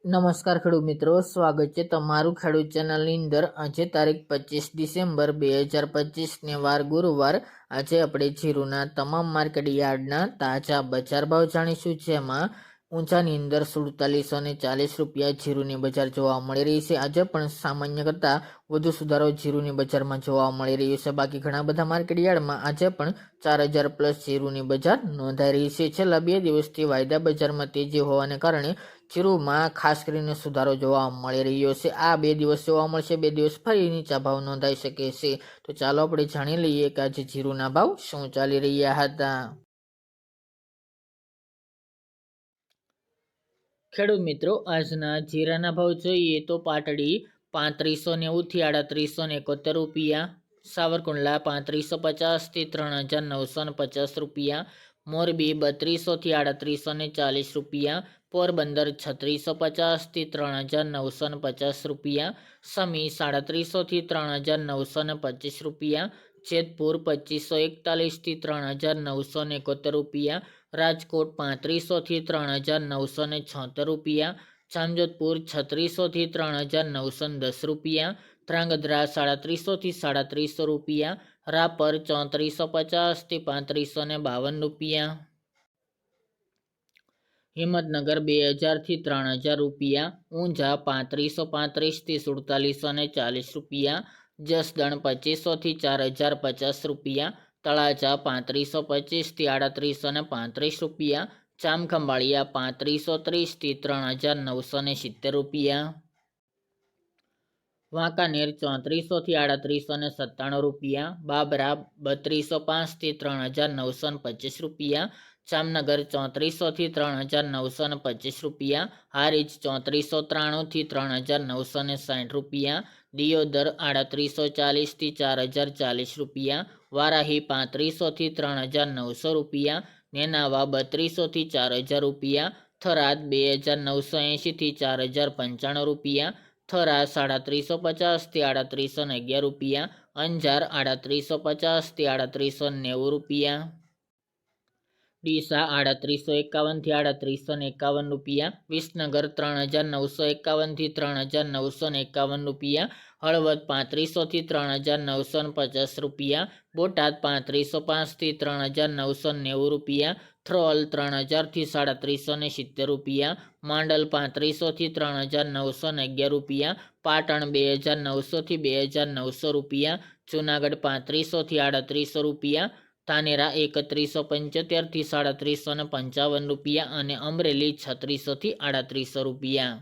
નમસ્કાર ખેડૂત મિત્રો, સ્વાગત છે તમારું ખેડૂત ચેનલની અંદર। આજે તારીખ 25 ડિસેમ્બર 2025 ને વાર ગુરુવાર। આજે આપણે જીરુના તમામ માર્કેટ યાર્ડના તાજા બજાર ભાવ જાણીશું, જેમાં ઊંચાની અંદર 4740 રૂપિયા જીરુની બજાર જોવા મળી રહી છે। આજે પણ સામાન્ય કરતાં વધુ સુધારો જીરુની બજારમાં જોવા મળી રહ્યો છે। બાકી ઘણા બધા માર્કેટ યાર્ડમાં આજે પણ 4000 પ્લસ જીરુની બજાર નોંધાઈ રહી છે। છેલ્લા 2 દિવસથી વાયદા બજારમાં તેજી હોવાને કારણે જીરુમાં ખાસ કરીને સુધારો જોવા મળી રહ્યો છે। આ 2 દિવસ જોવા મળશે, 2 દિવસ ફરી નીચા ભાવ નોંધાઈ શકે છે। તો ચાલો આપણે જાણી લઈએ કે આજે જીરુના ભાવ શું ચાલી રહ્યા હતા। ખેડૂત મિત્રો, આજના જીરાના ભાવ જોઈએ તો પાટડી 3590 થી 3871 રૂપિયા, સાવરકુંડલા 3550 થી 3950 રૂપિયા, મોરબી 3200 થી 3840 રૂપિયા, પોરબંદર 3650 થી 3950 રૂપિયા, સમી 3700 થી 3925 રૂપિયા, જેતપુર 2541 થી 3971 રૂપિયા, રાજકોટ 3500 થી 3976 રૂપિયા, જામજોધપુર 3600 થી 3910 રૂપિયા, ધ્રાંગધ્રા 3700 થી 3700 રૂપિયા, રાપર 3450 થી 3552 રૂપિયા, હિંમતનગર 2000 થી 3000 રૂપિયા, ઊંઝા 3535 થી 4740 રૂપિયા, જસદણ 2500 થી 4050 રૂપિયા, તળાજા 3525 થી 3835 રૂપિયા, જામખંભાળિયા 3530 થી 3970 રૂપિયા, વાંકાનેર 3400 થી 3897 રૂપિયા, બાબરા 3205 થી 3925 રૂપિયા, જામનગર 3400 થી 3925 રૂપિયા, હારીજ 3493 થી 3960 રૂપિયા, દિયોદર 3840 થી 4040 રૂપિયા, વારાહી 3500 થી 3900 રૂપિયા, નેનાવા 3200 થી 4000 રૂપિયા, થરાદ 2980 થી 4095 રૂપિયા, થરા 3750 થી 3811 રૂપિયા, અંજાર 3850 થી 3890 રૂપિયા, ડીસા 3851 થી 3851 રૂપિયા, વિસનગર 3951 થી 3951 રૂપિયા, હળવદ 3500 થી 3950 રૂપિયા, બોટાદ 3505 થી 3990 રૂપિયા, થ્રોલ 3000 થી 3770 રૂપિયા, માંડલ 3500 થી 3911 રૂપિયા, પાટણ 2900 થી 2900 રૂપિયા, જુનાગઢ 3500 થી 3800 રૂપિયા, ધાનેરા 3175 થી 3755 રૂપિયા અને અમરેલી 3600 થી 3800 રૂપિયા।